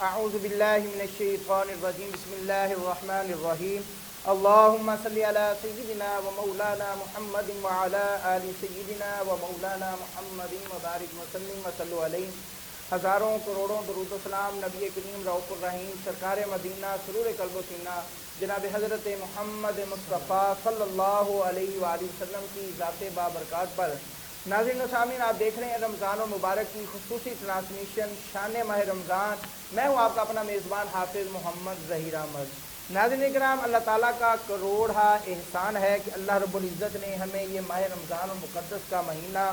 اعوذ باللہ من الشیطان الرجیم بسم اللہ الرحمن الرحیم اللہم صلی علی سیدنا و مولانا محمد وعلی آل سیدنا و مولانا محمد وبارک وسلم وصلو علیہ. ہزاروں کروڑوں درود و سلام نبی کریم رؤوف الرحیم سرکار مدینہ سرور قلب و سینہ جناب حضرت محمد مصطفیٰ صلی اللہ علیہ وآلہ وسلم کی ذات بابرکات پر. ناظرین و سامعین، آپ دیکھ رہے ہیں رمضان المبارک کی خصوصی ٹرانسمیشن شان ماہ رمضان. میں ہوں آپ کا اپنا میزبان حافظ محمد ظہیر احمد. ناظرین کرام، اللہ تعالیٰ کا کروڑا احسان ہے کہ اللہ رب العزت نے ہمیں یہ ماہ رمضان المقدس کا مہینہ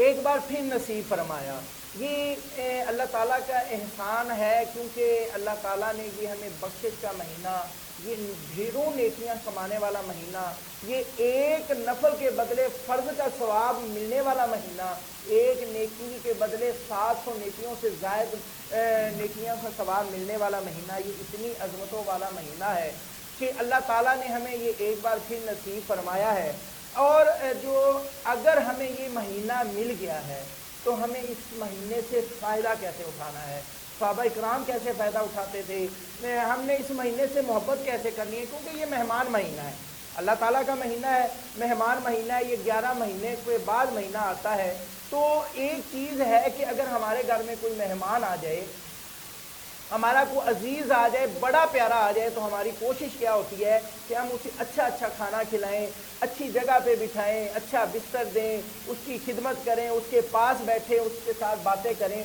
ایک بار پھر نصیب فرمایا. یہ اللہ تعالیٰ کا احسان ہے کیونکہ اللہ تعالیٰ نے یہ ہمیں بخشش کا مہینہ، یہ ڈھیروں نیکیاں کمانے والا مہینہ، یہ ایک نفل کے بدلے فرض کا ثواب ملنے والا مہینہ، ایک نیکی کے بدلے 700 نیکیوں سے زائد نیکیوں کا ثواب ملنے والا مہینہ، یہ اتنی عظمتوں والا مہینہ ہے کہ اللہ تعالیٰ نے ہمیں یہ ایک بار پھر نصیب فرمایا ہے. اور اگر ہمیں یہ مہینہ مل گیا ہے تو ہمیں اس مہینے سے فائدہ کیسے اٹھانا ہے. صحابہ اکرام کیسے فائدہ اٹھاتے تھے، ہم نے اس مہینے سے محبت کیسے کرنی ہے، کیونکہ یہ مہمان مہینہ ہے، اللہ تعالیٰ کا مہینہ ہے، مہمان مہینہ ہے. یہ 11 مہینے کے بعد مہینہ آتا ہے. تو ایک چیز ہے کہ اگر ہمارے گھر میں کوئی مہمان آ جائے، ہمارا کوئی عزیز آ جائے، بڑا پیارا آ جائے، تو ہماری کوشش کیا ہوتی ہے کہ ہم اسے اچھا اچھا کھانا کھلائیں، اچھی جگہ پہ بٹھائیں، اچھا بستر دیں، اس کی خدمت کریں، اس کے پاس بیٹھیں، اس کے ساتھ باتیں کریں.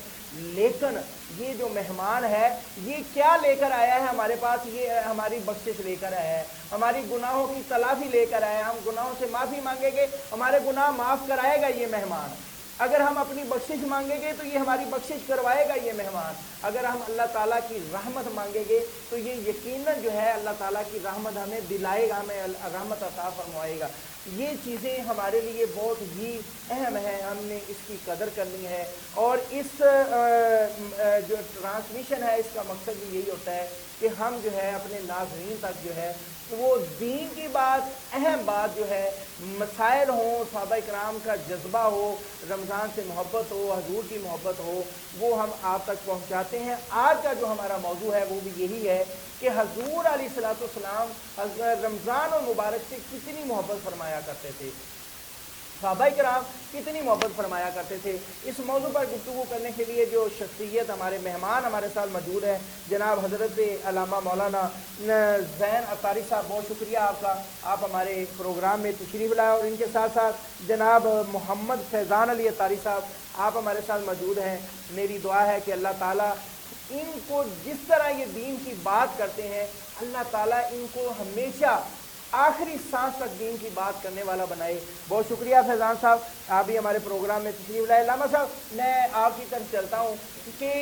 لیکن یہ جو مہمان ہے یہ کیا لے کر آیا ہے ہمارے پاس؟ یہ ہماری بخشش لے کر آیا ہے، ہماری گناہوں کی تلافی لے کر آیا ہے. ہم گناہوں سے معافی مانگیں گے، ہمارے گناہ معاف کرائے گا یہ مہمان. اگر ہم اپنی بخشش مانگیں گے تو یہ ہماری بخشش کروائے گا یہ مہمان. اگر ہم اللہ تعالیٰ کی رحمت مانگیں گے تو یہ یقیناً جو ہے اللہ تعالیٰ کی رحمت ہمیں دلائے گا، ہمیں رحمت عطا فرمائے گا. یہ چیزیں ہمارے لیے بہت ہی اہم ہیں، ہم نے اس کی قدر کرنی ہے. اور اس جو ٹرانسمیشن ہے اس کا مقصد بھی یہی ہوتا ہے کہ ہم جو ہے اپنے ناظرین تک جو ہے وہ دین کی بات، اہم بات جو ہے، مسائل ہوں، صحابہ کرام کا جذبہ ہو، رمضان سے محبت ہو، حضور کی محبت ہو، وہ ہم آپ تک پہنچاتے ہیں. آج کا جو ہمارا موضوع ہے وہ بھی یہی ہے کہ حضور علیہ الصلوۃ والسلام رمضان اور مبارک سے کتنی محبت فرمایا کرتے تھے، صحابہ کرام کتنی محبت فرمایا کرتے تھے. اس موضوع پر گفتگو کرنے کے لیے جو شخصیت ہمارے مہمان ہمارے ساتھ موجود ہیں، جناب حضرت علامہ مولانا زین عطاری صاحب، بہت شکریہ آپ کا، آپ ہمارے پروگرام میں تشریف لائے. اور ان کے ساتھ ساتھ جناب محمد فیضان علی عطاری صاحب، آپ ہمارے ساتھ موجود ہیں. میری دعا ہے کہ اللہ تعالیٰ ان کو جس طرح یہ دین کی بات کرتے ہیں، اللہ تعالیٰ ان کو ہمیشہ آخری سانس تک دین کی بات کرنے والا بنائے. بہت شکریہ فیضان صاحب، آپ بھی ہمارے پروگرام میں تشریف لائے. علامہ صاحب، میں آپ کی طرف چلتا ہوں کہ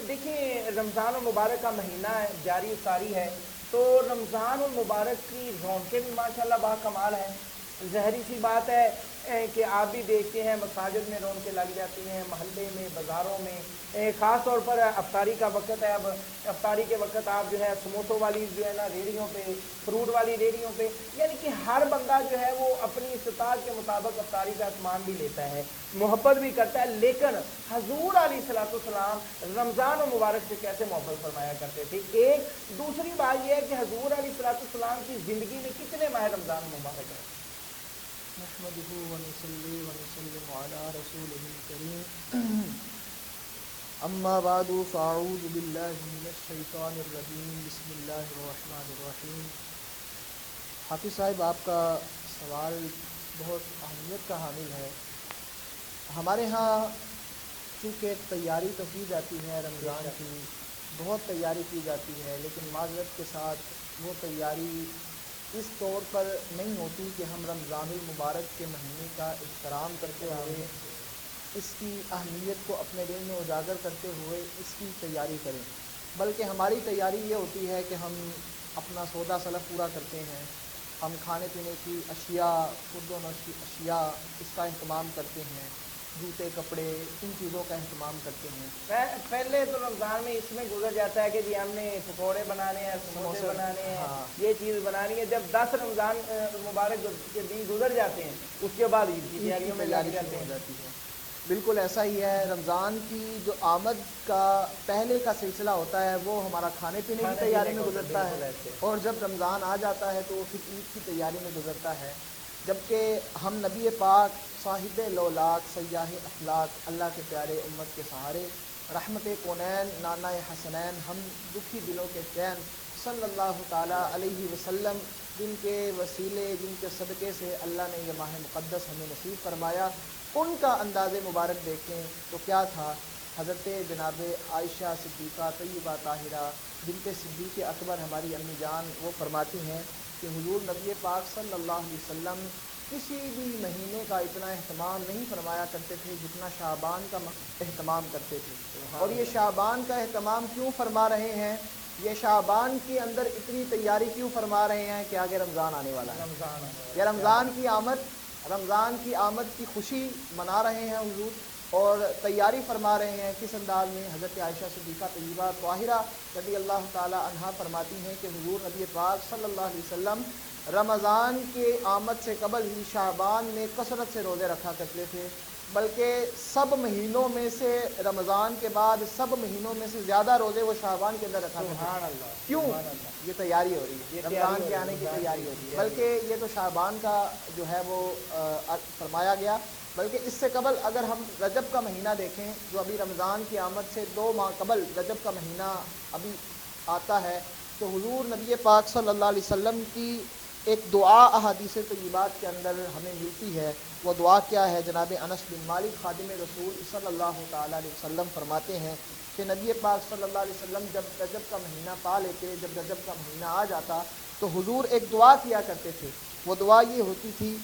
دیکھیں رمضان المبارک کا مہینہ جاری ساری ہے، تو رمضان المبارک کی رونقیں بھی ماشاءاللہ باکمال ہیں. ظاہری سی بات ہے کہ آپ بھی دیکھتے ہیں مساجد میں رونقیں لگ جاتی ہیں، محلے میں، بازاروں میں. خاص طور پر افطاری کا وقت ہے، اب افطاری کے وقت آپ جو ہے سموسوں والی جو ہے نا ریڑھیوں پہ، فروٹ والی ریڑھیوں پہ، یعنی کہ ہر بندہ جو ہے وہ اپنی استطاعت کے مطابق افطاری کا سامان بھی لیتا ہے، محبت بھی کرتا ہے. لیکن حضور علیہ الصلوۃ والسلام رمضان و مبارک سے کیسے محبت فرمایا کرتے تھے؟ ایک دوسری بات یہ ہے کہ حضور علیہ الصلوۃ والسلام کی زندگی میں کتنے ماہ رمضان مبارک ہیں؟ نحمده ونصلي ونسلم على رسوله الكريم اما بعد فاعوذ بالله من الشیطان الرجیم بسم اللہ الرحمن الرحیم. حافظ صاحب، آپ کا سوال بہت اہمیت کا حامل ہے. ہمارے ہاں چونکہ تیاری تو کی جاتی ہے رمضان کی، بہت تیاری کی جاتی ہے، لیکن معذرت کے ساتھ وہ تیاری اس طور پر نہیں ہوتی کہ ہم رمضان المبارک کے مہینے کا احترام کرتے ہوئے، اس کی اہمیت کو اپنے دل میں اجاگر کرتے ہوئے اس کی تیاری کریں. بلکہ ہماری تیاری یہ ہوتی ہے کہ ہم اپنا سودا سلف پورا کرتے ہیں، ہم کھانے پینے کی اشیاء، خود و نوش کی اشیاء اس کا اہتمام کرتے ہیں، جوتے کپڑے ان چیزوں کا اہتمام کرتے ہیں. پہلے تو رمضان میں اس میں گزر جاتا ہے کہ جی ہم نے پکوڑے بنانے ہیں، سموسے بنانے ہیں، یہ چیز بنانی ہے. جب 10 رمضان مبارک کے دن گزر جاتے ہیں اس کے بعد عید کی تیاریوں میں لگ جاتے ہیں. بالکل ایسا ہی ہے. رمضان کی جو آمد کا پہلے کا سلسلہ ہوتا ہے وہ ہمارا کھانے پینے کی تیاری میں گزرتا ہے، اور جب رمضان آ جاتا ہے تو وہ پھر عید کی تیاری میں گزرتا ہے. جبکہ ہم نبی پاک صاحب لولاک سیاح اخلاق اللہ کے پیارے امت کے سہارے رحمت کونین نانا حسنین ہم دکھی دلوں کے چین صلی اللہ تعالیٰ علیہ وسلم، جن کے وسیلے جن کے صدقے سے اللہ نے یہ ماہ مقدس ہمیں نصیب فرمایا، ان کا انداز مبارک دیکھیں تو کیا تھا. حضرت جناب عائشہ صدیقہ طیبہ طاہرہ بنت صدیق اکبر ہماری امی جان وہ فرماتی ہیں کہ حضور نبی پاک صلی اللہ علیہ وسلم کسی بھی مہینے کا اتنا اہتمام نہیں فرمایا کرتے تھے جتنا شعبان کا اہتمام کرتے تھے. اور یہ شعبان کا اہتمام کیوں فرما رہے ہیں، یہ شعبان کے اندر اتنی تیاری کیوں فرما رہے ہیں کہ آگے رمضان آنے والا ہے. یہ رمضان کی آمد کی خوشی منا رہے ہیں حضور، اور تیاری فرما رہے ہیں. کس انداز میں؟ حضرت عائشہ صدیقہ طیبہ طاہرہ رضی اللہ تعالی عنہا فرماتی ہیں کہ حضور نبی پاک صلی اللہ علیہ وسلم رمضان کے آمد سے قبل ہی شعبان میں کثرت سے روزے رکھا کرتے تھے، بلکہ سب مہینوں میں سے رمضان کے بعد سب مہینوں میں سے زیادہ روزے وہ شعبان کے اندر رکھا کرتے تھے. کیوں؟ یہ تیاری ہو رہی ہے، رمضان کے آنے کی تیاری ہو رہی ہے. بلکہ یہ تو شعبان کا جو ہے وہ فرمایا گیا، بلکہ اس سے قبل اگر ہم رجب کا مہینہ دیکھیں جو ابھی رمضان کی آمد سے 2 ماہ قبل رجب کا مہینہ ابھی آتا ہے، تو حضور نبی پاک صلی اللہ علیہ وسلم کی ایک دعا احادیث طیبات کے اندر ہمیں ملتی ہے. وہ دعا کیا ہے؟ جناب انس بن مالک خادم رسول صلی اللہ تعالیٰ علیہ وسلم فرماتے ہیں کہ نبی پاک صلی اللہ علیہ وسلم جب رجب کا مہینہ پا لیتے، جب رجب کا مہینہ آ جاتا تو حضور ایک دعا کیا کرتے تھے. وہ دعا یہ ہوتی تھی: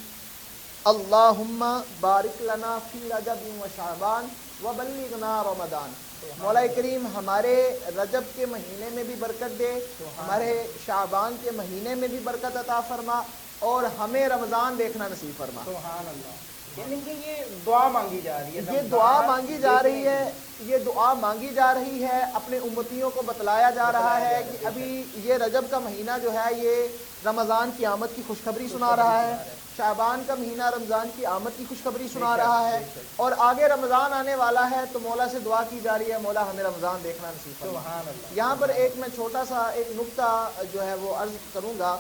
اللہم بارک لنا فی رجب و شعبان وبلغنا رمضان. مولا کریم ہمارے رجب کے مہینے میں بھی برکت دے، ہمارے شعبان کے مہینے میں بھی برکت عطا فرما، اور ہمیں رمضان دیکھنا نصیب فرما. سبحان اللہ. یعنی کہ یہ دعا مانگی جا رہی ہے، یہ دعا مانگی جا رہی ہے، یہ دعا مانگی جا رہی ہے. اپنے امتیوں کو بتلایا جا رہا ہے کہ ابھی یہ رجب کا مہینہ جو ہے یہ رمضان کی آمد کی خوشخبری سنا رہا ہے، شعبان کا مہینہ رمضان کی آمد کی خوشخبری سنا رہا ہے، اور آگے رمضان آنے والا ہے تو مولا سے دعا کی جا رہی ہے مولا ہمیں رمضان دیکھنا نصیب فرما. یہاں پر ایک میں چھوٹا سا ایک نقطہ جو ہے وہ عرض کروں گا.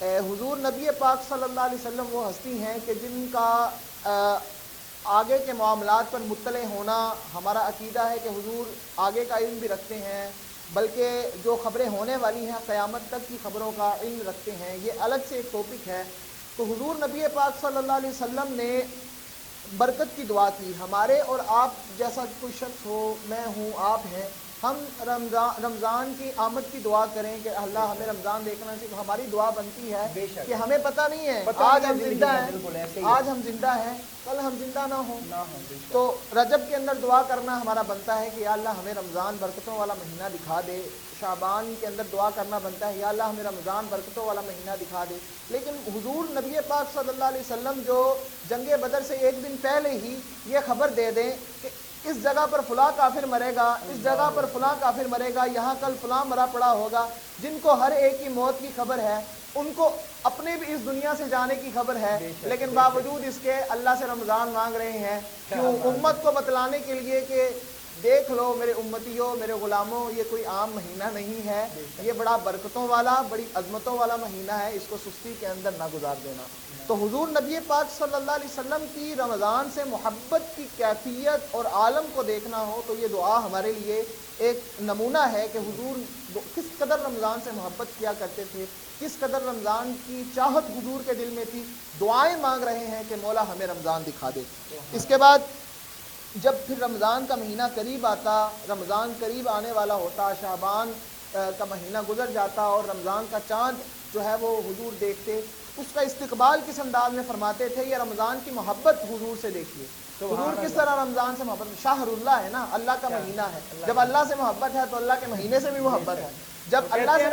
حضور نبی پاک صلی اللہ علیہ وسلم وہ ہستی ہیں کہ جن کا آگے کے معاملات پر مطلع ہونا ہمارا عقیدہ ہے کہ حضور آگے کا علم بھی رکھتے ہیں، بلکہ جو خبریں ہونے والی ہیں قیامت تک کی خبروں کا علم رکھتے ہیں. یہ الگ سے ایک ٹاپک ہے. تو حضور نبی پاک صلی اللہ علیہ وسلم نے برکت کی دعا کی. ہمارے اور آپ جیسا کوئی شخص ہو، میں ہوں، آپ ہیں، ہم رمضان کی آمد کی دعا کریں کہ اللہ ہمیں رمضان دیکھنا چاہیے. ہماری دعا بنتی ہے کہ ہمیں پتہ نہیں ہے آج ہم زندہ ہیں، آج ہم زندہ ہیں، کل ہم زندہ نہ ہوں. تو رجب کے اندر دعا کرنا ہمارا بنتا ہے کہ یا اللہ ہمیں رمضان برکتوں والا مہینہ دکھا دے. شعبان کے اندر دعا کرنا بنتا ہے یا اللہ ہمیں رمضان برکتوں والا مہینہ دکھا دے. لیکن حضور نبی پاک صلی اللہ علیہ وسلم جو جنگ بدر سے ایک دن پہلے ہی یہ خبر دے دیں کہ اس جگہ پر فلاں کافر مرے گا، اس جگہ پر فلاں کافر مرے گا، یہاں کل فلاں مرا پڑا ہوگا، جن کو ہر ایک کی موت کی خبر ہے، ان کو اپنے بھی اس دنیا سے جانے کی خبر ہے، لیکن باوجود اس کے اللہ سے رمضان مانگ رہے ہیں. کیوں؟ امت کو بتلانے کے لیے کہ دیکھ لو میرے امتیوں، میرے غلاموں، یہ کوئی عام مہینہ نہیں ہے، یہ بڑا برکتوں والا، بڑی عظمتوں والا مہینہ ہے، اس کو سستی کے اندر نہ گزار دینا. تو حضور نبی پاک صلی اللہ علیہ وسلم کی رمضان سے محبت کی کیفیت اور عالم کو دیکھنا ہو تو یہ دعا ہمارے لیے ایک نمونہ ہے کہ حضور کس قدر رمضان سے محبت کیا کرتے تھے، کس قدر رمضان کی چاہت حضور کے دل میں تھی. دعائیں مانگ رہے ہیں کہ مولا ہمیں رمضان دکھا دے. اس کے بعد جب پھر رمضان کا مہینہ قریب آتا، رمضان قریب آنے والا ہوتا، شعبان کا مہینہ گزر جاتا اور رمضان کا چاند جو ہے وہ حضور دیکھتے، اس کا استقبال کس انداز میں فرماتے تھے. یہ رمضان کی محبت حضور سے دیکھیے، حضور کس طرح رمضان سے محبت. شہر اللہ ہے نا، اللہ کا مہینہ ہے. جب اللہ سے محبت ہے تو اللہ کے مہینے سے بھی محبت ہے. جب اللہ سے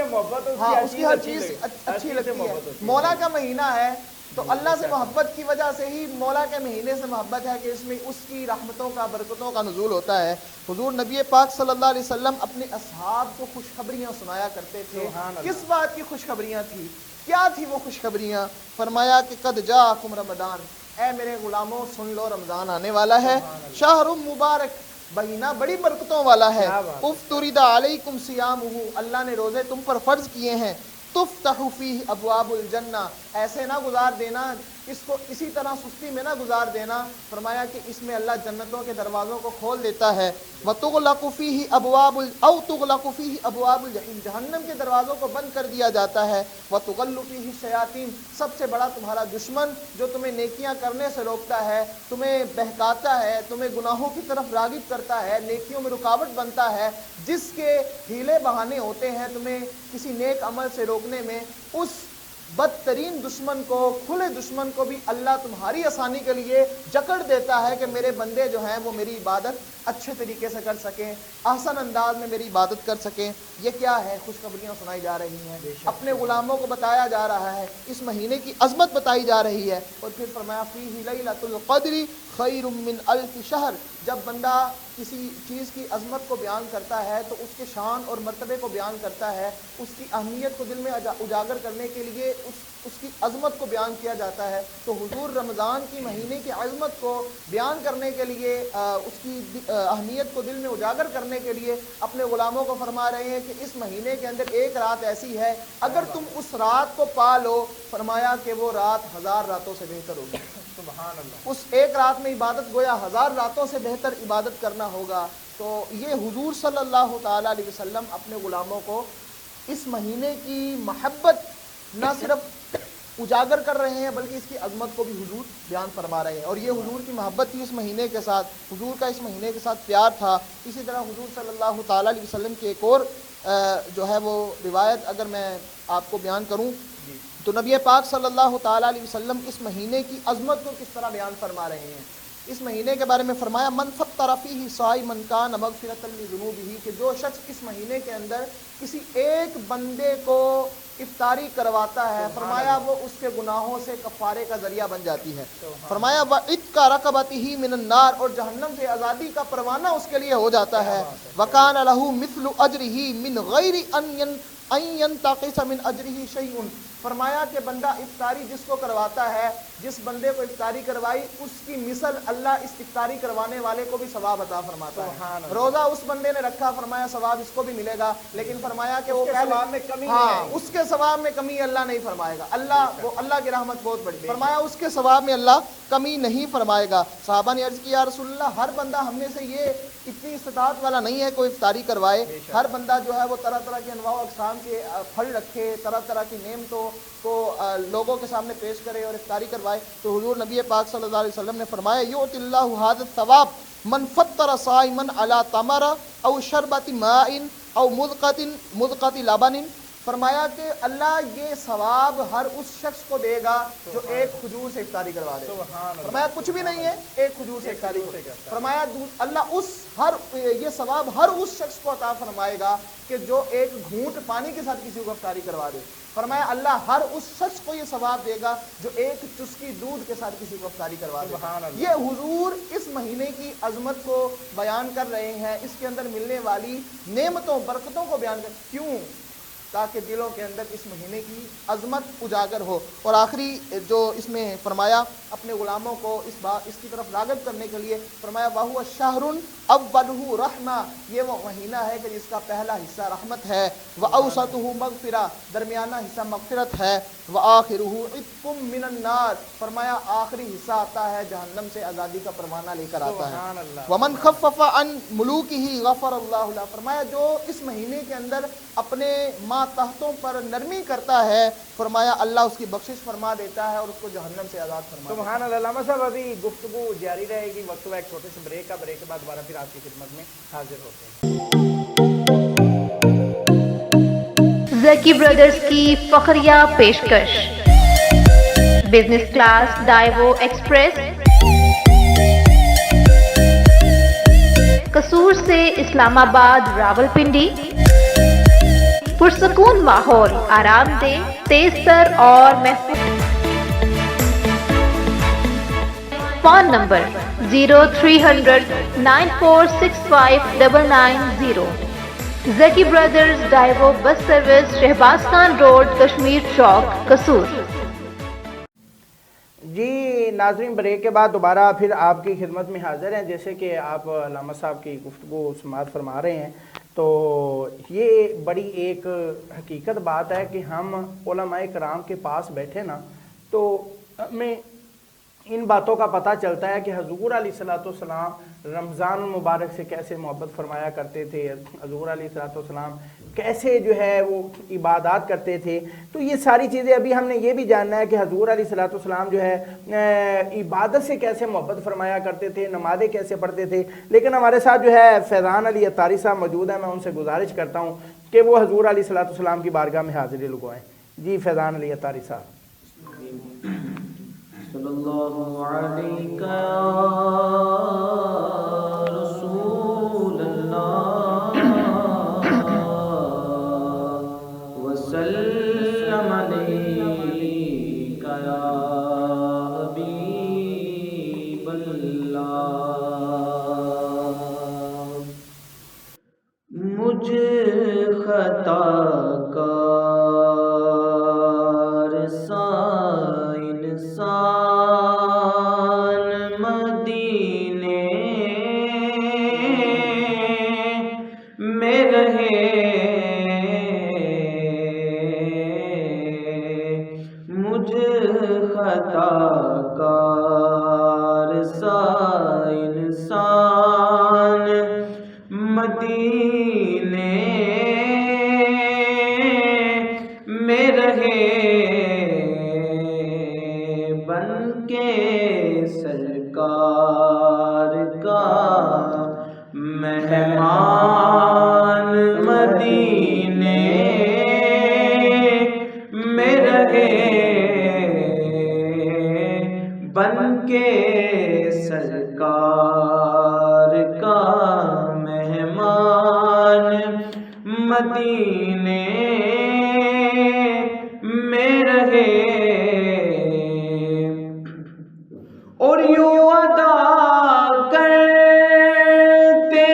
محبت، ہاں، اس کی ہر چیز اچھی لگتی ہے. مولا کا مہینہ ہے تو اللہ سے محبت کی وجہ سے ہی مولا کے مہینے سے محبت ہے کہ اس میں اس کی رحمتوں کا، برکتوں کا نزول ہوتا ہے. حضور نبی پاک صلی اللہ علیہ وسلم اپنے اصحاب کو خوشخبریاں سنایا کرتے تھے. کس بات کی خوشخبریاں تھی؟ کیا تھی وہ خوشخبریاں؟ فرمایا کہ قد جاءکم رمضان، اے میرے غلاموں سن لو رمضان آنے والا ہے، شہر مبارک، مہینہ بڑی برکتوں والا ہے، افترض علیکم صیامہ، اللہ نے روزے تم پر فرض کیے ہیں، تفتح فیہ ابواب الجنہ، ایسے نہ گزار دینا، اس کو اسی طرح سستی میں نہ گزار دینا، فرمایا کہ اس میں اللہ جنتوں کے دروازوں کو کھول دیتا ہے، وتغلق فیہ ابواب او تغلق فیہ ابواب الجحیم، جہنم کے دروازوں کو بند کر دیا جاتا ہے، وتغل فیہ الشیاطین، سب سے بڑا تمہارا دشمن جو تمہیں نیکیاں کرنے سے روکتا ہے، تمہیں بہکاتا ہے، تمہیں گناہوں کی طرف راغب کرتا ہے، نیکیوں میں رکاوٹ بنتا ہے، جس کے ہیلے بہانے ہوتے ہیں تمہیں کسی نیک عمل سے روکنے میں، اس بدترین دشمن کو، کھلے دشمن کو بھی اللہ تمہاری آسانی کے لیے جکڑ دیتا ہے کہ میرے بندے جو ہیں وہ میری عبادت اچھے طریقے سے کر سکیں، احسن انداز میں میری عبادت کر سکیں۔ یہ کیا ہے؟ خوشخبریاں سنائی جا رہی ہیں، اپنے غلاموں کو بتایا جا رہا ہے، اس مہینے کی عظمت بتائی جا رہی ہے، اور پھر فرمایا فیہ لیلۃ القدر خیر من الف شہر، جب بندہ کسی چیز کی عظمت کو بیان کرتا ہے تو اس کے شان اور مرتبے کو بیان کرتا ہے، اس کی اہمیت کو دل میں اجاگر کرنے کے لیے اس کی عظمت کو بیان کیا جاتا ہے، تو حضور رمضان کی مہینے کی عظمت کو بیان کرنے کے لیے، اس کی اہمیت کو دل میں اجاگر کرنے کے لیے اپنے غلاموں کو فرما رہے ہیں کہ اس مہینے کے اندر ایک رات ایسی ہے، اگر تم اس رات کو پا لو، فرمایا کہ وہ رات 1000 راتوں سے بہتر ہوگی۔ سبحان اللہ، اس ایک رات میں عبادت گویا 1000 راتوں سے بہتر عبادت کرنا ہوگا۔ تو یہ حضور صلی اللہ تعالیٰ علیہ وسلم اپنے غلاموں کو اس مہینے کی محبت نہ صرف اجاگر کر رہے ہیں بلکہ اس کی عظمت کو بھی حضور بیان فرما رہے ہیں، اور یہ حضور کی محبت تھی اس مہینے کے ساتھ، حضور کا اس مہینے کے ساتھ پیار تھا۔ اسی طرح حضور صلی اللہ تعالیٰ علیہ وسلم کی ایک اور جو ہے وہ روایت اگر میں آپ کو بیان کروں تو نبی پاک صلی اللہ تعالیٰ علیہ وسلم اس مہینے کی عظمت کو کس طرح بیان فرما رہے ہیں۔ اس مہینے کے بارے میں فرمایا من فطر فیہ صائما کان مغفرۃ لذنوبہ، کہ جو شخص اس مہینے کے اندر کسی ایک بندے کو افطاری کرواتا ہے، فرمایا وہ اس کے گناہوں سے کفارے کا ذریعہ بن جاتی ہے، فرمایا وعتق رقبتہ من النار، اور جہنم سے آزادی کا پروانہ اس کے لیے ہو جاتا ہے، وکان لہ مثل اجرہ من غیر ان ينتقص من اجرہ شیء، فرمایا کہ بندہ افطاری جس کو کرواتا ہے، جس بندے کو افطاری کروائی، اس کی مثل اللہ اس افطاری کروانے والے کو بھی ثواب عطا فرماتا ہے۔ روزہ اس بندے نے رکھا، فرمایا ثواب اس کو بھی ملے گا، لیکن فرمایا کہ وہ ثواب میں کمی اس کے ثواب میں کمی اللہ نہیں فرمائے گا، اللہ کی رحمت بہت بڑی، فرمایا اس کے ثواب میں اللہ کمی نہیں فرمائے گا۔ صحابہ نے عرض کیا یا رسول اللہ، ہر بندہ ہم میں سے یہ اتنی استطاعت والا نہیں ہے کوئی افطاری کروائے، ہر بندہ جو ہے وہ طرح طرح کے انواع و اقسام کے پھل رکھے، طرح طرح کی نعمتوں کو لوگوں کے سامنے پیش کرے اور افطاری کروائے، تو حضور نبی پاک صلی اللہ علیہ وسلم نے فرمایا یؤتی اللہ ھذا الثواب من فطر صائما علی تمر او شربۃ ماء او مذقۃ لبن، فرمایا کہ اللہ یہ ثواب ہر اس شخص کو دے گا جو ایک کھجور سے افطاری کروا دے، فرمایا کچھ بھی نہیں ہے ایک کھجور سے افطاری، فرمایا اللہ یہ ثواب ہر اس شخص کو عطا فرمائے گا کہ جو ایک گھونٹ پانی کے ساتھ کسی کو افطاری کروا دے، فرمایا اللہ ہر اس شخص کو یہ ثواب دے گا جو ایک چسکی دودھ کے ساتھ کسی کو افطاری کروا دے۔ یہ حضور اس مہینے کی عظمت کو بیان کر رہے ہیں، اس کے اندر ملنے والی نعمتوں برکتوں کو بیان کر، کیوں؟ تاکہ دلوں کے اندر اس مہینے کی عظمت اجاگر ہو۔ اور آخری جو اس میں فرمایا اپنے غلاموں کو اس کی طرف راغب کرنے کے لیے فرمایا وَهُوَ شَهْرٌ أَوَّلُهُ رَحْمَةٌ، یہ وہ مہینہ ہے کہ جس کا پہلا حصہ رحمت ہے، وَأَوْسَطُهُ مَغْفِرَةٌ، درمیانہ حصہ مغفرت ہے، وَآخِرُهُ عِتْقٌ مِّنَ النَّارِ، فرمایا آخری حصہ آتا ہے جہنم سے آزادی کا پروانہ لے کر آتا ہے، وَمَنْ خَفَّفَ عَنْ مُلُوكِهِ غَفَرَ اللَّهُ لَهُ، فرمایا جو اس مہینے کے اندر اپنے ماتحتوں پر نرمی کرتا ہے، فرمایا اللہ اس کی بخشش فرما دیتا ہے اور اس کو جہنم سے آزاد فرما دیتا ہے۔ سبحان اللہ۔ علامہ صاحب ابھی گفتگو جاری رہے گی، وقت ایک چھوٹے سے بریک کا، بریک کے بعد دوبارہ پھر آپ کی خدمت میں حاضر ہوتے ہیں۔ زکی برادرز کی فخریہ پیشکش، بزنس کلاس ڈائیو ایکسپریس، قصور سے اسلام آباد راولپنڈی، پرسکون ماحول، آرام دہ، تیز تر اور محفوظ۔ Phone number 0300 9465 990۔ Zaki brothers Daewoo bus service, Shahbaz Khan road, Kashmir Chowk, Kasur. جی ناظرین بریک کے بعد دوبارہ پھر آپ کی خدمت میں حاضر ہیں. جیسے کہ آپ علامہ صاحب کی گفتگو سماعت فرما رہے ہیں تو یہ بڑی ایک حقیقت بات ہے کہ ہم علماء کرام کے پاس بیٹھے نا تو ہمیں ان باتوں کا پتہ چلتا ہے کہ حضور علیہ الصلوۃ والسلام رمضان المبارک سے کیسے محبت فرمایا کرتے تھے, حضور علیہ الصلوۃ والسلام کیسے جو ہے وہ عبادات کرتے تھے. تو یہ ساری چیزیں ابھی ہم نے یہ بھی جاننا ہے کہ حضور علیہ الصلوۃ والسلام جو ہے عبادت سے کیسے محبت فرمایا کرتے تھے, نمازیں کیسے پڑھتے تھے. لیکن ہمارے ساتھ جو ہے فیضان علی اتاری صاحب موجود ہیں, میں ان سے گزارش کرتا ہوں کہ وہ حضور علیہ الصلوۃ والسلام کی بارگاہ میں حاضری لگوائیں. جی فیضان علی اتاری صاحب. صلی اللہ علیہ رسول اللہ وسلم علیک یا حبیب اللہ. مجھ خطا کار انسان مدینے میں رہے, مجھ خطا کار انسان مدینے میں رہے, بن کے سرکار کا مہمان مدینے میں رہے, بن کے سرکار کا مہمان مدینے میں رہے. اور یوں ادا کرتے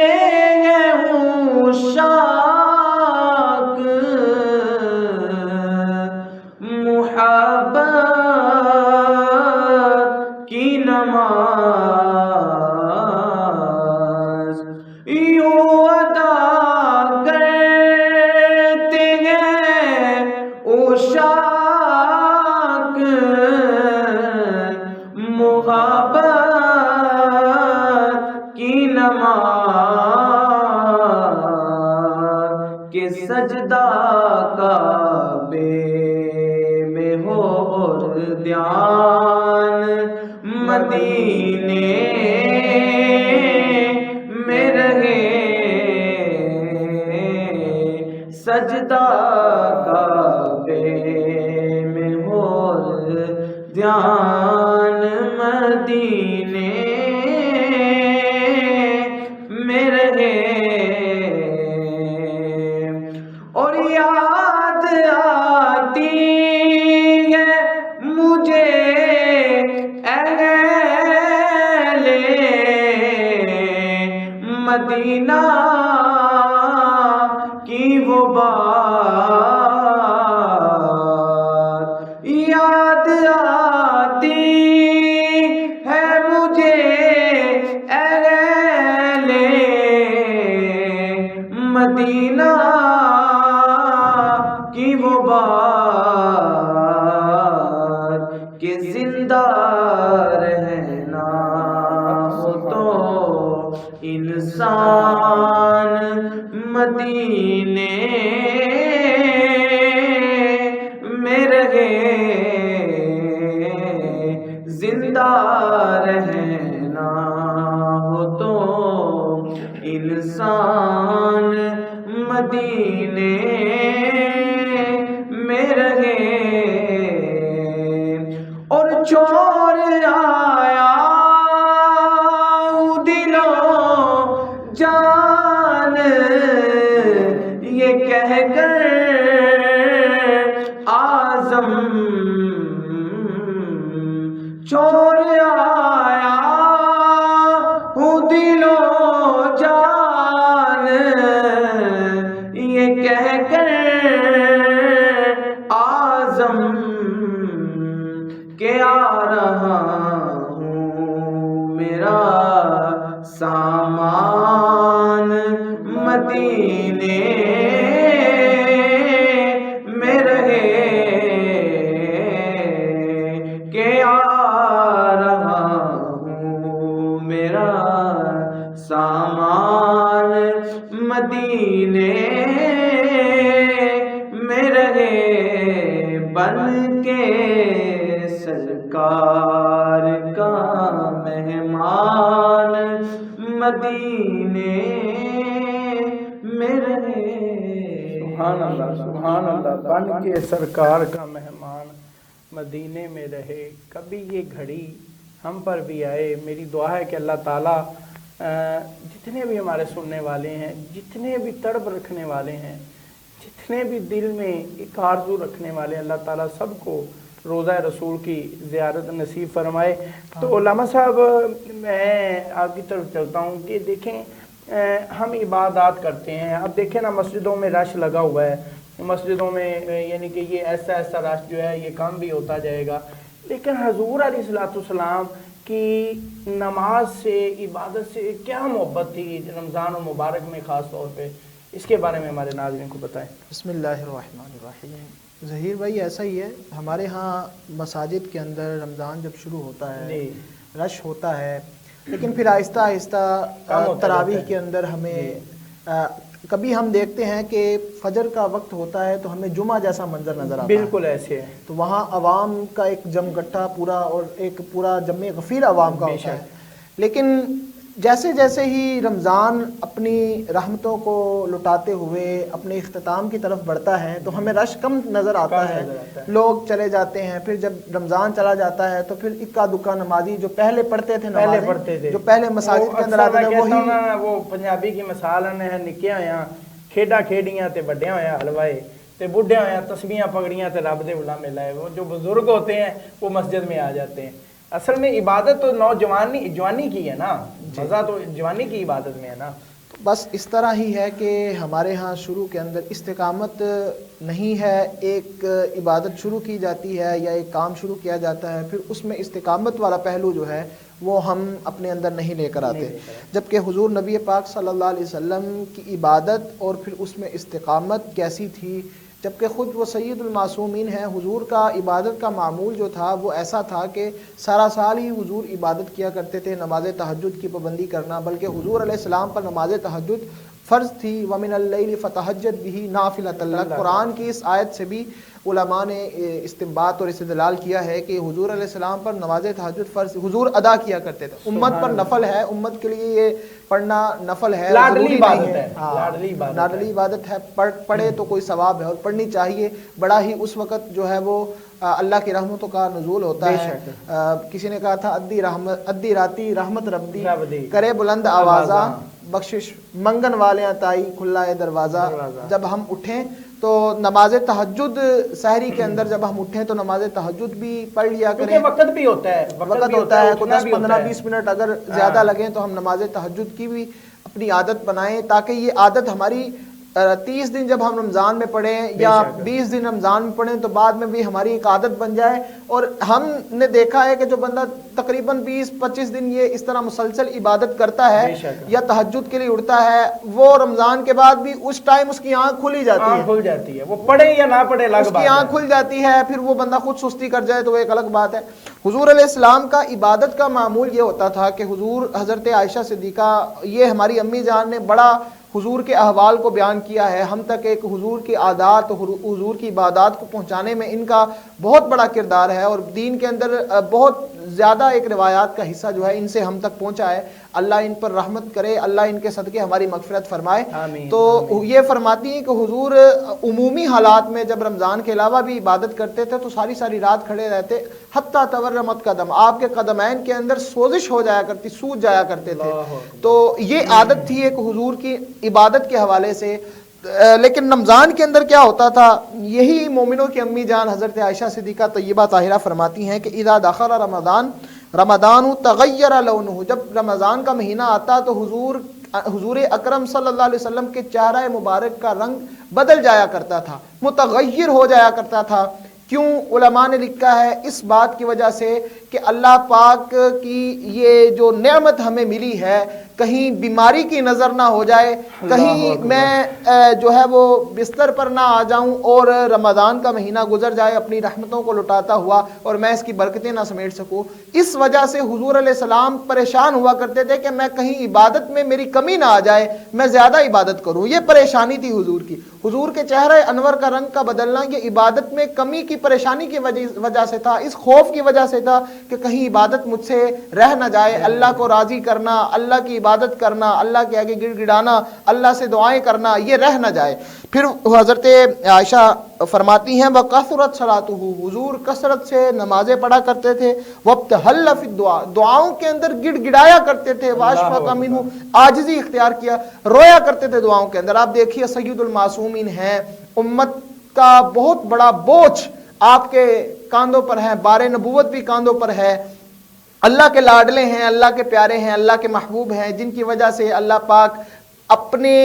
ہیں عشاق محبت کی نماز, یوں ادا کرتے ہیں عشاق محبت کی نماز, کہ سجدہ کعبے میں ہو اور دھیان مدینے میں رہے, سجدہ کعبے میں ہو اور دھیان مدینے میں رہے. اور یاد آتی ہے مجھے اہل مدینہ کی وہ بات, یاد آتی ہے مجھے اہل مدینہ کی وہ بات, کہ زندہ رہنا ہو تو انسان مدینے میں رہے, زندہ رہنا ہو تو انسان مدینے میں رہے. اور چور آیا دلوں جان یہ کہہ کر اعظم, چور آیا دلوں جان یہ کہہ کر اعظم کہ آ رہا مدینے میں رہے کہ آ رہا ہوں میرا سامان مدینے میں رہے بن کے سرکار کا مہمان مدینے میں رہے۔ سبحان اللہ سبحان اللہ، بن کے سرکار کا مہمان مدینے میں رہے۔ کبھی یہ گھڑی ہم پر بھی آئے۔ میری دعا ہے کہ اللہ تعالیٰ جتنے بھی ہمارے سننے والے ہیں، جتنے بھی تڑپ رکھنے والے ہیں، جتنے بھی دل میں ایک آرزو رکھنے والے ہیں، اللہ تعالیٰ سب کو روضہ رسول کی زیارت نصیب فرمائے۔ تو علامہ صاحب میں آپ کی طرف چلتا ہوں کہ دیکھیں ہم عبادات کرتے ہیں، اب دیکھیں نا مسجدوں میں رش لگا ہوا ہے، مسجدوں میں یعنی کہ یہ ایسا رش جو ہے یہ کم بھی ہوتا جائے گا، لیکن حضور علیہ السلام کی نماز سے عبادت سے کیا محبت تھی رمضان المبارک میں خاص طور پہ، اس کے بارے میں ہمارے ناظرین کو بتائیں۔ بسم اللہ الرحمن الرحیم۔ ظہیر بھائی ایسا ہی ہے، ہمارے ہاں مساجد کے اندر رمضان جب شروع ہوتا ہے رش ہوتا ہے، لیکن پھر آہستہ آہستہ تراویح کے اندر ہمیں کبھی ہم دیکھتے ہیں کہ فجر کا وقت ہوتا ہے تو ہمیں جمعہ جیسا منظر نظر آتا ہے، بالکل ایسے ہے، تو وہاں عوام کا ایک جمگٹھا پورا اور ایک پورا جمع غفیر عوام کا ہوتا ہے۔ لیکن جیسے جیسے ہی رمضان اپنی رحمتوں کو لٹاتے ہوئے اپنے اختتام کی طرف بڑھتا ہے تو ہمیں رش کم نظر آتا ہے، لوگ چلے جاتے ہیں، پھر جب رمضان چلا جاتا ہے تو پھر اکا دکا نمازی جو پہلے پڑھتے تھے جو پہلے مساجد کے اندر آتے تھے وہ پنجابی کی مثال ہے، نکیا ہویا کھیڈا کھیڈیاں تے بڑھیا ہویا حلوائے تے بڈھے ہویا تسبیحاں پگڑیاں تے رب دے علامے لائے، وہ جو بزرگ ہوتے ہیں وہ مسجد میں آ جاتے ہیں۔ اصل میں عبادت تو جوانی کی ہے نا، مزہ تو جوانی کی عبادت میں ہے نا۔ بس اس طرح ہی ہے کہ ہمارے ہاں شروع کے اندر استقامت نہیں ہے، ایک عبادت شروع کی جاتی ہے یا ایک کام شروع کیا جاتا ہے، پھر اس میں استقامت والا پہلو جو ہے وہ ہم اپنے اندر نہیں لے کر آتے، جبکہ حضور نبی پاک صلی اللہ علیہ وسلم کی عبادت اور پھر اس میں استقامت کیسی تھی، جبکہ خود وہ سید المعصومین ہیں، حضور کا عبادت کا معمول جو تھا وہ ایسا تھا کہ سارا سال ہی حضور عبادت کیا کرتے تھے، نماز تہجد کی پابندی کرنا، بلکہ حضور علیہ السلام پر نماز تہجد فرض تھی، وَمِنَ اللَّيْلِ فَتَهَجَّدْ بِهِ نَافِلَةً لَكَ۔ قرآن کی اس آیت سے بھی علماء نے استنباط اور استدلال کیا ہے کہ حضور علیہ السلام پر نماز تہجد فرض حضور ادا کیا کرتے تھے، امت پر نفل ہے، امت کے لیے یہ پڑھنا نفل ہے، لاڈلی عبادت ہے، لاڈلی عبادت ہے، پڑھے تو کوئی ثواب ہے اور پڑھنی چاہیے۔ بڑا ہی اس وقت جو ہے وہ اللہ کی رحمتوں کا نزول ہوتا ہے۔ کسی نے کہا تھا ادی راتی رحمت ربی کرے بلند آوازہ، بخشش منگن والیاں تائی کھلا ہے دروازہ۔ جب ہم اٹھیں تو نماز تہجد سحری کے اندر جب ہم اٹھیں تو نماز تہجد بھی پڑھ لیا کریں، وقت بھی ہوتا ہے، وقت ہوتا ہے، 10-15-20 منٹ اگر زیادہ لگیں تو ہم نماز تہجد کی بھی اپنی عادت بنائیں، تاکہ یہ عادت ہماری 30 دن جب ہم رمضان میں پڑھیں یا 20 دن رمضان میں پڑھیں تو بعد میں بھی ہماری ایک عادت بن جائے۔ اور ہم نے دیکھا ہے کہ جو بندہ تقریباً 20-25 دن یہ اس طرح مسلسل عبادت کرتا ہے یا تہجد کے لیے اٹھتا ہے، وہ رمضان کے بعد بھی اس ٹائم اس کی آنکھ کھل جاتی ہے، وہ پڑھے یا نہ پڑھے اس کی آنکھ کھل جاتی ہے، پھر وہ بندہ خود سستی کر جائے تو وہ ایک الگ بات ہے۔ حضور علیہ السلام کا عبادت کا معمول یہ ہوتا تھا کہ حضور حضرت عائشہ صدیقہ، یہ ہماری امی جان نے بڑا حضور کے احوال کو بیان کیا ہے، ہم تک ایک حضور کی عادات، حضور کی عبادات کو پہنچانے میں ان کا بہت بڑا کردار ہے، اور دین کے اندر بہت زیادہ ایک روایات کا حصہ جو ہے ان سے ہم تک پہنچا ہے۔ اللہ ان پر رحمت کرے، اللہ ان کے صدقے ہماری مغفرت فرمائے۔ تو یہ فرماتی ہیں کہ حضور عمومی حالات میں جب رمضان کے علاوہ بھی عبادت کرتے تھے تو ساری ساری رات کھڑے رہتے، حتیٰ تورمت قدم، آپ کے قدمین کے اندر سوزش ہو جایا کرتی، سوج جایا کرتے تھے۔ تو یہ عادت تھی ایک حضور کی عبادت کے حوالے سے۔ لیکن رمضان کے اندر کیا ہوتا تھا، یہی مومنوں کی امی جان حضرت عائشہ صدیقہ طیبہ طاہرہ فرماتی ہیں کہ اذا دخل رمضان تغیر لونہ، جب رمضان کا مہینہ آتا تو حضور اکرم صلی اللہ علیہ وسلم کے چہرہ مبارک کا رنگ بدل جایا کرتا تھا، متغیر ہو جایا کرتا تھا۔ کیوں علماء نے لکھا ہے؟ اس بات کی وجہ سے کہ اللہ پاک کی یہ جو نعمت ہمیں ملی ہے کہیں بیماری کی نظر نہ ہو جائے، کہیں میں جو ہے وہ بستر پر نہ آ جاؤں اور رمضان کا مہینہ گزر جائے اپنی رحمتوں کو لٹاتا ہوا اور میں اس کی برکتیں نہ سمیٹ سکوں۔ اس وجہ سے حضور علیہ السلام پریشان ہوا کرتے تھے کہ میں کہیں عبادت میں میری کمی نہ آ جائے، میں زیادہ عبادت کروں۔ یہ پریشانی تھی حضور کی۔ حضور کے چہرہ انور کا رنگ کا بدلنا یہ عبادت میں کمی کی پریشانی کی وجہ سے تھا، اس خوف کی وجہ سے تھا کہ کہیں عبادت مجھ سے رہ نہ جائے۔ اللہ کو راضی کرنا، اللہ کی عبادت کرنا، اللہ کے آگے گڑ گڑانا، اللہ سے دعائیں کرنا، یہ رہ نہ جائے۔ پھر حضرت عائشہ فرماتی ہیں وَقَثُرَتْ صَلَاتُهُ، حضور کثرت سے نمازیں پڑھا کرتے تھے، وَابْتَهَلَّ فِي الدُّعَاء، دعاؤں کے اندر گڑ گڑایا کرتے تھے، وَأَشْفَقَ مِنْهُ، عاجزی اختیار کیا، رویا کرتے تھے دعاؤں کے اندر۔ آپ دیکھیے سید المعصومین ہیں، امت کا بہت بڑا بوجھ آپ کے کاندھوں پر ہے، بار نبوت بھی کاندھوں پر ہے، اللہ کے لاڈلے ہیں، اللہ کے پیارے ہیں، اللہ کے محبوب ہیں، جن کی وجہ سے اللہ پاک اپنے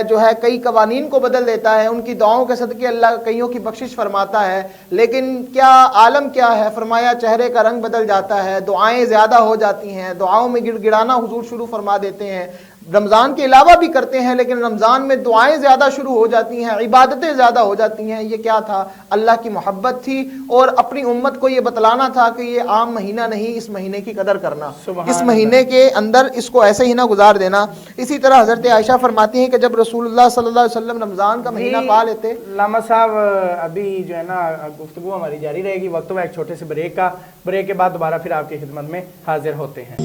جو ہے کئی قوانین کو بدل دیتا ہے، ان کی دعاؤں کے صدقے اللہ کئیوں کی بخشش فرماتا ہے۔ لیکن کیا عالم کیا ہے، فرمایا چہرے کا رنگ بدل جاتا ہے، دعائیں زیادہ ہو جاتی ہیں، دعاؤں میں گڑ گڑانا حضور شروع فرما دیتے ہیں۔ رمضان کے علاوہ بھی کرتے ہیں لیکن رمضان میں دعائیں زیادہ شروع ہو جاتی ہیں، عبادتیں زیادہ ہو جاتی ہیں۔ یہ کیا تھا؟ اللہ کی محبت تھی اور اپنی امت کو یہ بتلانا تھا کہ یہ عام مہینہ نہیں، اس مہینے کی قدر کرنا، اس مہینے کے اندر اس کو ایسے ہی نہ گزار دینا۔ اسی طرح حضرت عائشہ فرماتی ہیں کہ جب رسول اللہ صلی اللہ علیہ وسلم رمضان کا مہینہ پا لیتے۔ علامہ صاحب ابھی جو ہے نا گفتگو ہماری جاری رہے گی، وقت ہوا ایک چھوٹے سے بریک کے بعد دوبارہ پھر آپ کی خدمت میں حاضر ہوتے ہیں۔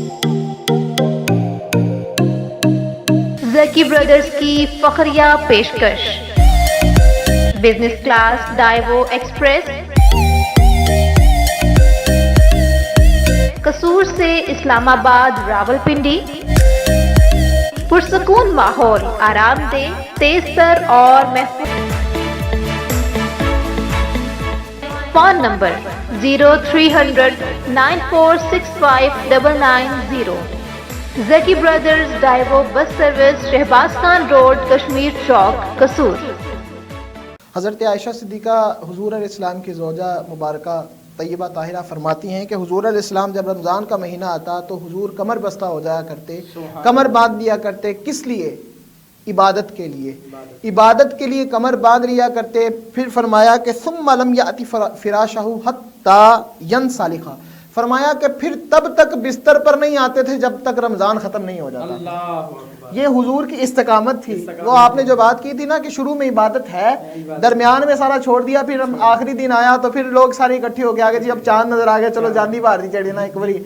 زکی برادرز کی فخریہ پیشکش، بزنس کلاس ڈائیو ایکسپریس، قصور سے اسلام آباد راولپنڈی، پرسکون ماحول، آرام دہ، تیز تر اور محفوظ۔ Phone number 0300 9465 990۔ Zaki brothers Daewoo bus service, Shahbaz Khan road, Kashmir Chowk, Kasur. حضرت عائشہ صدیقہ حضور علیہ السلام کی زوجہ مبارکہ طیبہ طاہرہ فرماتی ہیں کہ حضور علیہ السلام جب رمضان کا مہینہ آتا تو حضور کمر بستہ ہو جایا کرتے، کمر باندھ لیا کرتے۔ کس لیے؟ عبادت کے لیے، عبادت کے لیے کمر باندھ لیا کرتے۔ پھر فرمایا کہ ثم لم یأتی فراشہ حتی ینسلخ، فرمایا کہ پھر تب تک بستر پر نہیں آتے تھے جب تک رمضان ختم نہیں ہو جاتا۔ یہ حضور کی استقامت تھی۔ وہ آپ نے جو بات کی تھی نا کہ شروع میں عبادت ہے، درمیان میں سارا چھوڑ دیا، پھر آخری دن آیا تو پھر لوگ سارے اکٹھے ہو گئے آگے جی اب چاند نظر آ گیا، چلو جاندی بار دی چڑھی نا ایک باری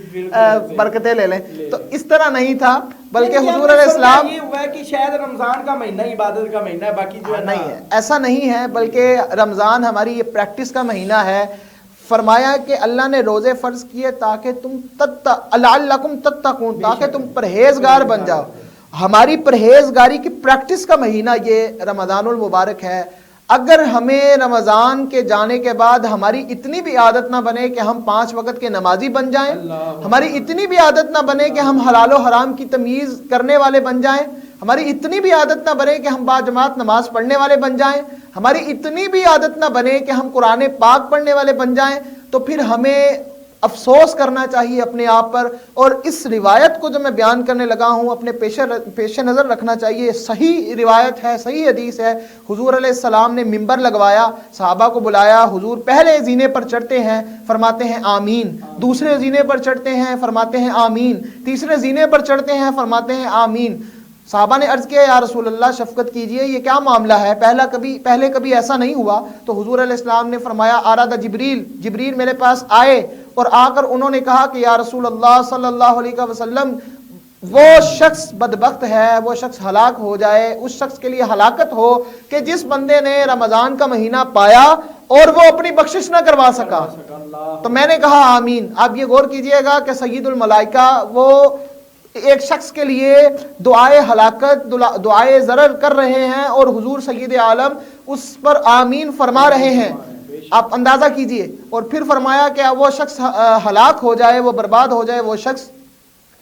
برکتیں لے لیں۔ تو اس طرح نہیں تھا، بلکہ حضور علیہ السلام یہ ہوا ہے کہ شاید رمضان کا مہینہ عبادت کا مہینہ ہے، باقی جو ہے نہیں ہے، ایسا نہیں ہے، بلکہ رمضان ہماری یہ پریکٹس کا مہینہ ہے۔ فرمایا کہ اللہ نے روزے فرض کیے تاکہ تم لعلکم تتقون، تاکہ تم پرہیزگار بن جاؤ۔ ہماری پرہیزگاری کی پریکٹس کا مہینہ یہ رمضان المبارک ہے۔ اگر ہمیں رمضان کے جانے کے بعد ہماری اتنی بھی عادت نہ بنے کہ ہم 5 وقت کے نمازی بن جائیں، ہماری اتنی بھی عادت نہ بنے کہ ہم حلال و حرام کی تمیز کرنے والے بن جائیں، ہماری اتنی بھی عادت نہ بنے کہ ہم باجماعت نماز پڑھنے والے بن جائیں، ہماری اتنی بھی عادت نہ بنے کہ ہم قرآن پاک پڑھنے والے بن جائیں، تو پھر ہمیں افسوس کرنا چاہیے اپنے آپ پر۔ اور اس روایت کو جو میں بیان کرنے لگا ہوں اپنے پیش نظر رکھنا چاہیے، صحیح روایت ہے، صحیح حدیث ہے۔ حضور علیہ السلام نے ممبر لگوایا، صحابہ کو بلایا، حضور پہلے زینے پر چڑھتے ہیں، فرماتے ہیں آمین، دوسرے زینے پر چڑھتے ہیں، فرماتے ہیں آمین، تیسرے زینے پر چڑھتے ہیں، فرماتے ہیں آمین۔ صحابہ نے عرض کیا یا رسول اللہ شفقت کیجئے، یہ کیا معاملہ ہے، پہلے کبھی ایسا نہیں ہوا۔ تو حضور علیہ السلام نے فرمایا آراد جبریل میرے پاس آئے اور آ کر انہوں نے کہا کہ یا رسول اللہ صلی اللہ علیہ وسلم، وہ شخص بدبخت ہے، وہ شخص ہلاک ہو جائے، اس شخص کے لیے ہلاکت ہو کہ جس بندے نے رمضان کا مہینہ پایا اور وہ اپنی بخشش نہ کروا سکا۔ تو میں نے کہا آمین۔ آپ یہ غور کیجئے گا کہ سید الملائکہ وہ ایک شخص کے لیے دعائے ہلاکت، دعائے ضرر کر رہے ہیں اور حضور سید عالم اس پر آمین فرما رہے ہیں۔ آپ اندازہ کیجئے۔ اور پھر فرمایا کہ وہ شخص ہلاک ہو جائے، وہ برباد ہو جائے، وہ شخص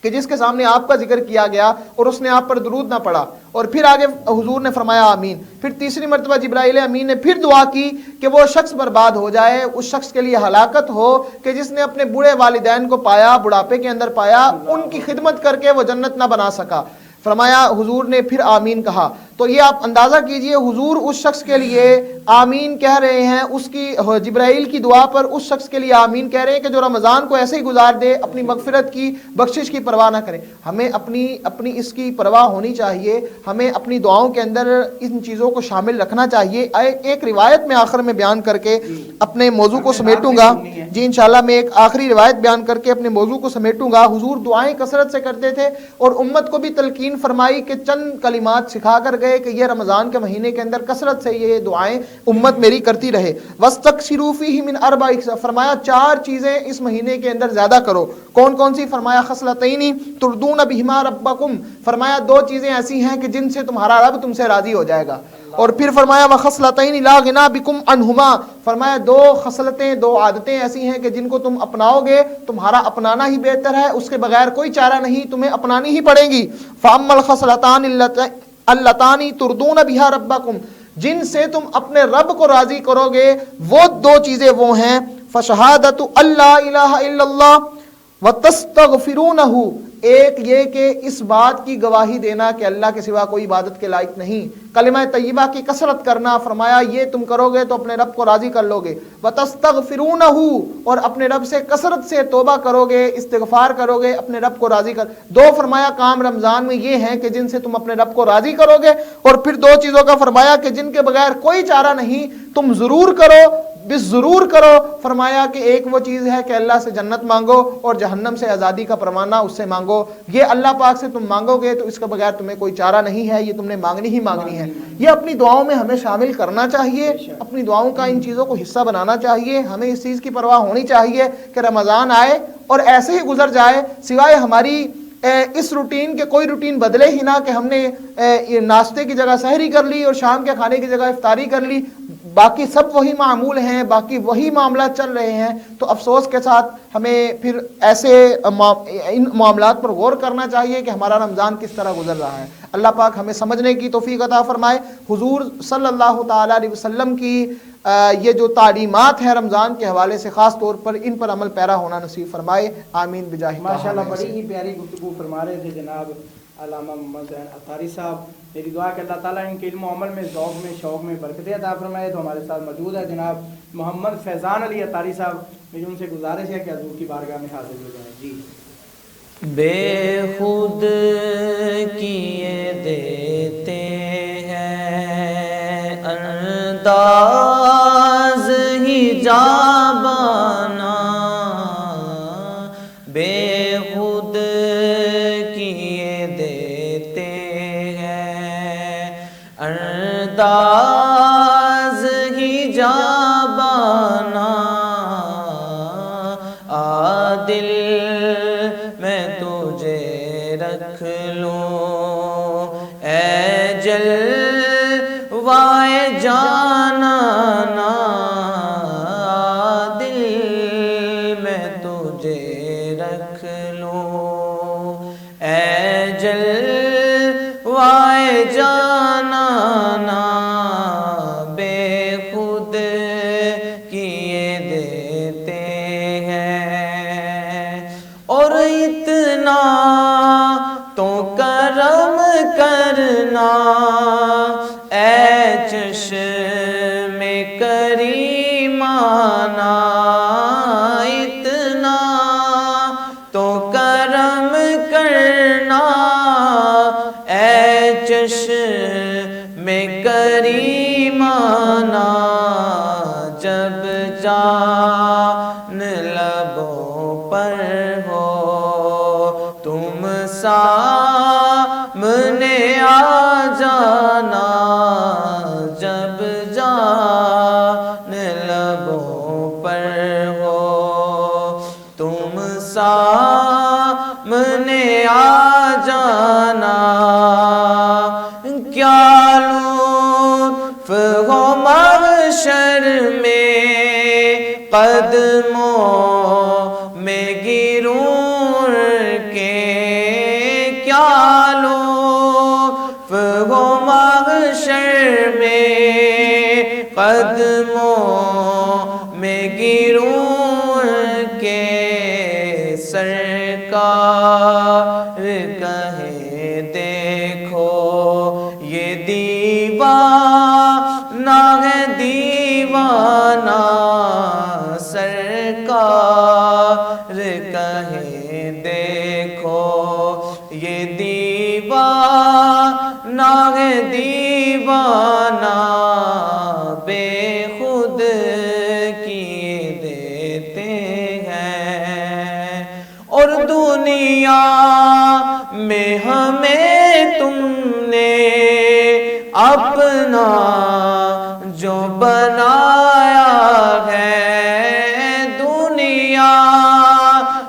کہ جس کے سامنے آپ کا ذکر کیا گیا اور اس نے آپ پر درود نہ پڑھا. اور پھر آگے حضور نے فرمایا آمین. پھر تیسری مرتبہ جبرائیل امین نے پھر دعا کی کہ وہ شخص برباد ہو جائے، اس شخص کے لیے ہلاکت ہو کہ جس نے اپنے بوڑھے والدین کو پایا، بڑھاپے کے اندر پایا، ان کی خدمت کر کے وہ جنت نہ بنا سکا. فرمایا حضور نے پھر آمین کہا. تو یہ آپ اندازہ کیجئے حضور اس شخص کے لیے آمین کہہ رہے ہیں، اس کی جبرائیل کی دعا پر اس شخص کے لیے آمین کہہ رہے ہیں کہ جو رمضان کو ایسے ہی گزار دے، اپنی مغفرت کی، بخشش کی پرواہ نہ کرے. ہمیں اپنی اس کی پرواہ ہونی چاہیے، ہمیں اپنی دعاؤں کے اندر ان چیزوں کو شامل رکھنا چاہیے. ایک روایت میں آخر میں بیان کر کے اپنے موضوع کو سمیٹوں گا. جی انشاءاللہ میں ایک آخری روایت بیان کر کے اپنے موضوع کو سمیٹوں گا. حضور دعائیں کثرت سے کرتے تھے اور امت کو بھی تلقین فرمائی کہ چند کلمات سکھا کر گئے کہ یہ رمضان کے مہینے کے اندر کثرت سے یہ دعائیں امت میری کرتی رہے. وَاسْتَكْثِرُوا فِيهِ مِنْ أَرْبَعِ، فرمایا 4 چیزیں اس مہینے کے اندر زیادہ کرو. کون کون سی؟ فرمایا خصلتین ترضون بہما ربکم، فرمایا 2 چیزیں ایسی ہیں کہ جن سے تمہارا رب تم سے راضی ہو جائے گا. اور پھر فرمایا وَخَصْلَتَيْنِ لَا غِنَىٰ بِكُمْ عَنْهُمَا، فرمایا 2 خصلتیں، 2 عادتیں ایسی ہیں کہ جن کو تم اپناؤ گے تمہارا اپنانا ہی بہتر ہے، اس کے بغیر کوئی چارہ نہیں، تمہیں اپنانی ہی پڑے گی. فَأَمَّا الْخَصْلَتَانِ اللَّتَانِ تُرْضُونَ بِهَا رَبَّكُمْ، جن سے تم اپنے رب کو راضی کرو گے وہ 2 چیزیں وہ ہیں فَشَهَادَةُ أَلَّا إِلَٰهَ إِلَّا اللَّهُ وَتَسْتَغْفِرُونَهُ، ایک یہ کہ اس بات کی گواہی دینا کہ اللہ کے سوا کوئی عبادت کے لائق نہیں، کلمہ طیبہ کی کثرت کرنا. فرمایا یہ تم کرو گے تو اپنے رب کو راضی کر لو گے. وَتَسْتَغْفِرُونَهُ، اور اپنے رب سے کثرت سے توبہ کرو گے، استغفار کرو گے، اپنے رب کو راضی کر. 2 فرمایا کام رمضان میں یہ ہیں کہ جن سے تم اپنے رب کو راضی کرو گے. اور پھر 2 چیزوں کا فرمایا کہ جن کے بغیر کوئی چارہ نہیں، تم ضرور کرو، بس ضرور کرو. فرمایا کہ ایک وہ چیز ہے کہ اللہ سے جنت مانگو اور جہنم سے آزادی کا پروانہ اس سے مانگو. یہ اللہ پاک سے تم مانگو گے تو اس کے بغیر تمہیں کوئی چارہ نہیں ہے، یہ تم نے مانگنی ہی مانگنی ہے. یہ اپنی دعاؤں میں ہمیں شامل کرنا چاہیے، اپنی دعاؤں کا ان چیزوں کو حصہ بنانا چاہیے. ہمیں اس چیز کی پرواہ ہونی چاہیے کہ رمضان آئے اور ایسے ہی گزر جائے، سوائے ہماری اس روٹین کے کوئی روٹین بدلے ہی نہ کہ ہم نے ناشتے کی جگہ سحری کر لی اور شام کے کھانے کی جگہ افطاری کر لی، باقی سب وہی معمول ہیں، باقی وہی معاملات چل رہے ہیں. تو افسوس کے ساتھ ہمیں پھر ایسے ان معاملات پر غور کرنا چاہیے کہ ہمارا رمضان کس طرح گزر رہا ہے. اللہ پاک ہمیں سمجھنے کی توفیق عطا فرمائے. حضور صلی اللہ تعالیٰ علیہ وسلم کی یہ جو تعلیمات ہیں رمضان کے حوالے سے خاص طور پر ان پر عمل پیرا ہونا نصیب فرمائے. آمین بجاہ ماشاءاللہ. بڑی ہی پیاری گفتگو فرما رہے تھے جناب علامہ محمد زین عطاری صاحب. میری دعا کہ اللہ تعالیٰ ان کے علم و عمل میں، ذوق میں، شوق میں برکتیں عطا فرمائے. تو ہمارے ساتھ موجود ہے جناب محمد فیضان علی عطاری صاحب. میری ان سے گزارش ہے کہ حضور کی بارگاہ میں حاضر ہو جائیں. جی. بے خود کیے دیتے ہیں انداز ہی جابانا، بے خود کیے دیتے ہیں انداز ہی جابانا. عادل میں تجھے رکھ لوں اے جلوائے جانانا، دل میں تجھے رکھ لوں اے جلوائے جانانا. بے خود کیے دیتے ہیں اور اتنا تو کرم کرنا اے چشم کریمانہ، اتنا تو کرم کرنا اے چشم کریمانہ. جب جان لبوں پر ہو تم سامنے آ جانا، جب جان لبوں پر ہو تم سامنے آ جانا. کیا لطف ہو محشر میں قدموں میں گروں کے محشر میں قدموں میں گروں کے سرکار کہیں دیکھو یہ دیوانہ ہے دیوانہ سرکار کہیں دیکھو یہ دیوانہ ہے دیوانہ بے خود کیے دیتے ہیں اور دنیا میں ہمیں تم نے اپنا جو بنایا ہے دنیا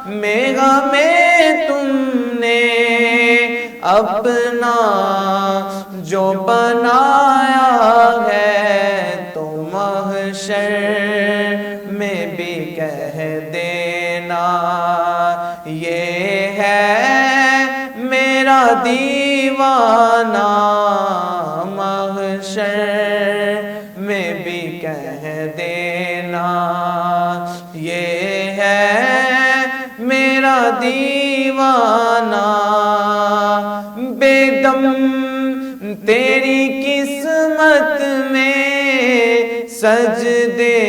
میں ہمیں تم نے اپنا جو بنایا ہے تو محشر میں بھی کہہ دینا یہ ہے میرا دیوانہ محشر میں بھی کہہ دینا یہ ہے میرا دیوانہ بے دم تیری قسمت میں سجدے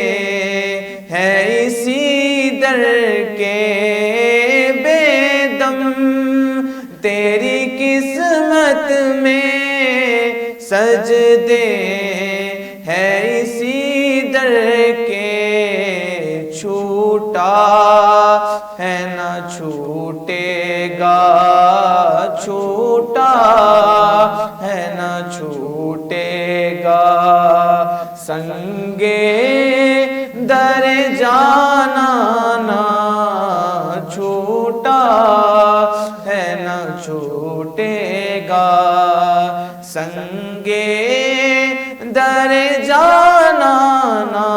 ہے اسی در کے بے دم تیری قسمت میں سجدے ہے اسی در کے چھوٹا ہے نہ چھوٹے گا چھوٹا ہے نہ چھوٹے گا سنگے در جانا نہ چھوٹا ہے نہ چھوٹے گا سنگے در جانا نہ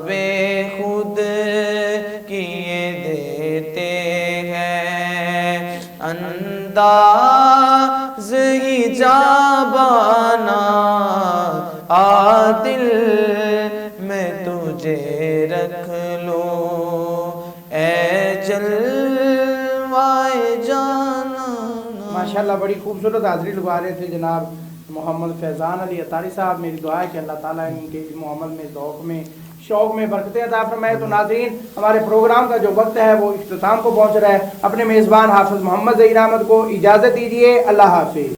بے خود کیے دیتے ہیں انداز ہی جابانا عادل میں تجھے رکھ لوں اے جلوائے جانا ماشاءاللہ بڑی خوبصورت حاضری لگا رہے تھے جناب محمد فیضان علی اطاری صاحب. میری دعا ہے کہ اللہ تعالیٰ ان کے علم و عمل میں ذوق میں شوق میں برکتیں عطا فرمائے. تو ناظرین ہمارے پروگرام کا جو وقت ہے وہ اختتام کو پہنچ رہا ہے. اپنے میزبان حافظ محمد ظہیر احمد کو اجازت دیجیے. اللہ حافظ.